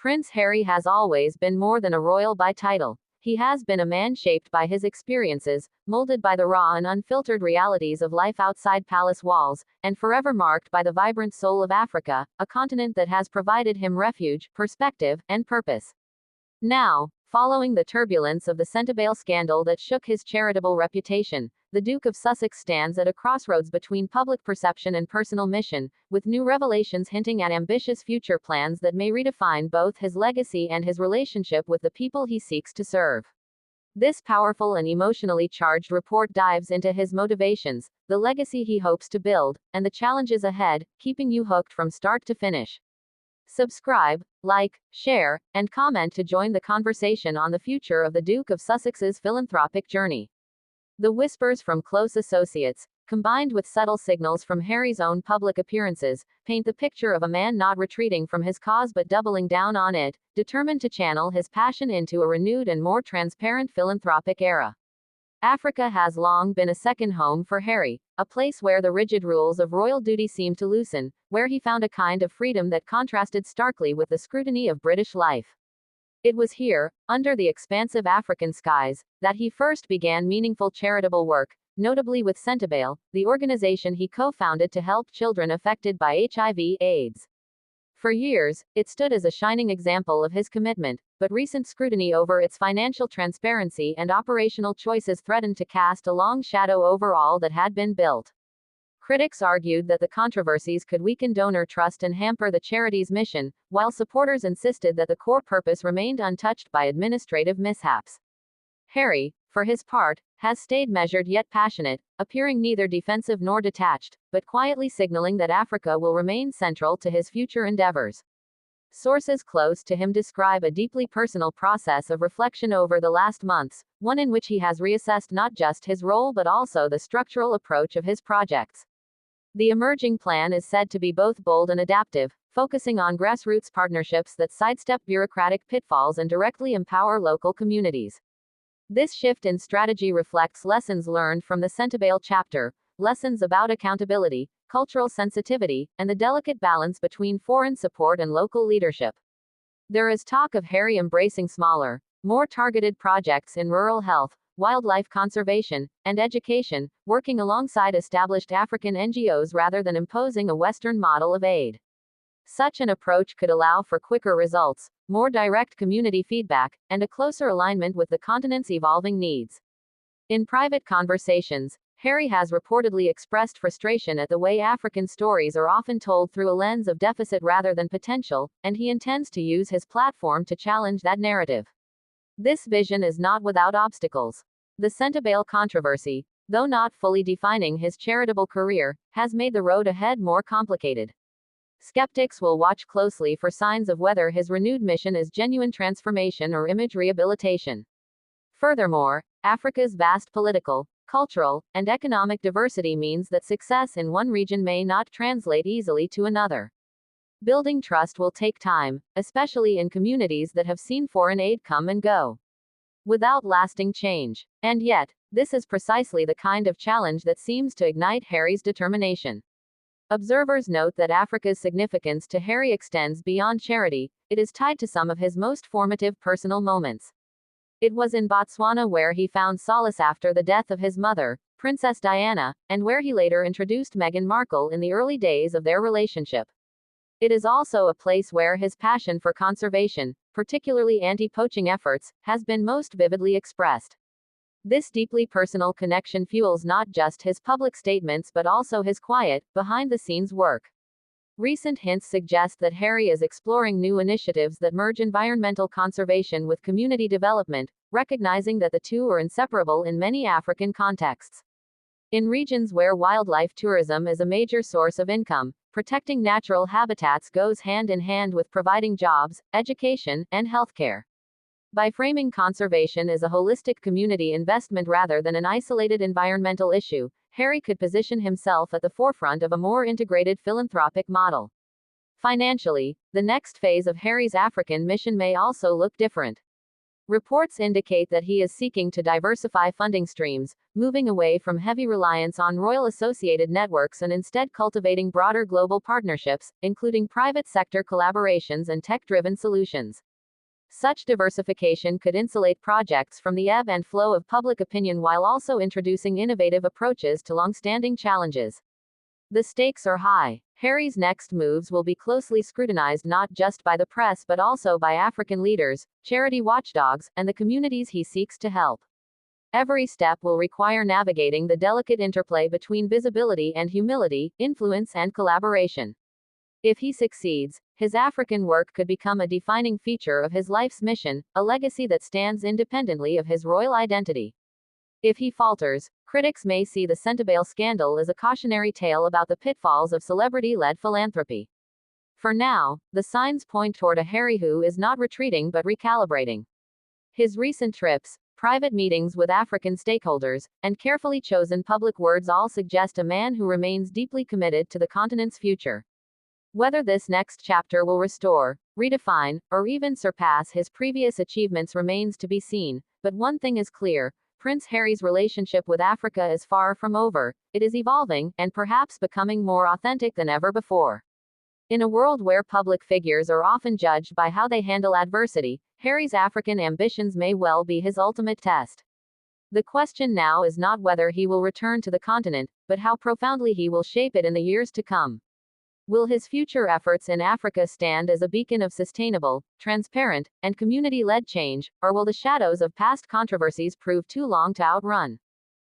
Prince Harry has always been more than a royal by title. He has been a man shaped by his experiences, molded by the raw and unfiltered realities of life outside palace walls, and forever marked by the vibrant soul of Africa, a continent that has provided him refuge, perspective, and purpose. Now, following the turbulence of the Sentebale scandal that shook his charitable reputation, the Duke of Sussex stands at a crossroads between public perception and personal mission, with new revelations hinting at ambitious future plans that may redefine both his legacy and his relationship with the people he seeks to serve. This powerful and emotionally charged report dives into his motivations, the legacy he hopes to build, and the challenges ahead, keeping you hooked from start to finish. Subscribe, like, share, and comment to join the conversation on the future of the Duke of Sussex's philanthropic journey. The whispers from close associates, combined with subtle signals from Harry's own public appearances, paint the picture of a man not retreating from his cause but doubling down on it, determined to channel his passion into a renewed and more transparent philanthropic era. Africa has long been a second home for Harry, a place where the rigid rules of royal duty seemed to loosen, where he found a kind of freedom that contrasted starkly with the scrutiny of British life. It was here, under the expansive African skies, that he first began meaningful charitable work, notably with Sentebale, the organization he co-founded to help children affected by HIV/AIDS. For years, it stood as a shining example of his commitment, but recent scrutiny over its financial transparency and operational choices threatened to cast a long shadow over all that had been built. Critics argued that the controversies could weaken donor trust and hamper the charity's mission, while supporters insisted that the core purpose remained untouched by administrative mishaps. Harry, for his part, has stayed measured yet passionate, appearing neither defensive nor detached, but quietly signaling that Africa will remain central to his future endeavors. Sources close to him describe a deeply personal process of reflection over the last months, one in which he has reassessed not just his role but also the structural approach of his projects. The emerging plan is said to be both bold and adaptive, focusing on grassroots partnerships that sidestep bureaucratic pitfalls and directly empower local communities. This shift in strategy reflects lessons learned from the Sentebale chapter, lessons about accountability, cultural sensitivity, and the delicate balance between foreign support and local leadership. There is talk of Harry embracing smaller, more targeted projects in rural health, wildlife conservation, and education, working alongside established African NGOs rather than imposing a Western model of aid. Such an approach could allow for quicker results, more direct community feedback, and a closer alignment with the continent's evolving needs. In private conversations, Harry has reportedly expressed frustration at the way African stories are often told through a lens of deficit rather than potential, and he intends to use his platform to challenge that narrative. This vision is not without obstacles. The Sentebale controversy, though not fully defining his charitable career, has made the road ahead more complicated. Skeptics will watch closely for signs of whether his renewed mission is genuine transformation or image rehabilitation. Furthermore, Africa's vast political, cultural, and economic diversity means that success in one region may not translate easily to another. Building trust will take time, especially in communities that have seen foreign aid come and go without lasting change. And yet, this is precisely the kind of challenge that seems to ignite Harry's determination. Observers note that Africa's significance to Harry extends beyond charity, it is tied to some of his most formative personal moments. It was in Botswana where he found solace after the death of his mother, Princess Diana, and where he later introduced Meghan Markle in the early days of their relationship. It is also a place where his passion for conservation, particularly anti-poaching efforts, has been most vividly expressed. This deeply personal connection fuels not just his public statements but also his quiet, behind-the-scenes work. Recent hints suggest that Harry is exploring new initiatives that merge environmental conservation with community development, recognizing that the two are inseparable in many African contexts. In regions where wildlife tourism is a major source of income, protecting natural habitats goes hand in hand with providing jobs, education, and healthcare. By framing conservation as a holistic community investment rather than an isolated environmental issue, Harry could position himself at the forefront of a more integrated philanthropic model. Financially, the next phase of Harry's African mission may also look different. Reports indicate that he is seeking to diversify funding streams, moving away from heavy reliance on royal associated networks and instead cultivating broader global partnerships, including private sector collaborations and tech-driven solutions. Such diversification could insulate projects from the ebb and flow of public opinion while also introducing innovative approaches to long-standing challenges. The stakes are high. Harry's next moves will be closely scrutinized not just by the press but also by African leaders, charity watchdogs, and the communities he seeks to help. Every step will require navigating the delicate interplay between visibility and humility, influence and collaboration. If he succeeds, his African work could become a defining feature of his life's mission, a legacy that stands independently of his royal identity. If he falters, critics may see the Sentebale scandal as a cautionary tale about the pitfalls of celebrity-led philanthropy. For now, the signs point toward a Harry who is not retreating but recalibrating. His recent trips, private meetings with African stakeholders, and carefully chosen public words all suggest a man who remains deeply committed to the continent's future. Whether this next chapter will restore, redefine, or even surpass his previous achievements remains to be seen, but one thing is clear: Prince Harry's relationship with Africa is far from over. It is evolving, and perhaps becoming more authentic than ever before. In a world where public figures are often judged by how they handle adversity, Harry's African ambitions may well be his ultimate test. The question now is not whether he will return to the continent, but how profoundly he will shape it in the years to come. Will his future efforts in Africa stand as a beacon of sustainable, transparent, and community-led change, or will the shadows of past controversies prove too long to outrun?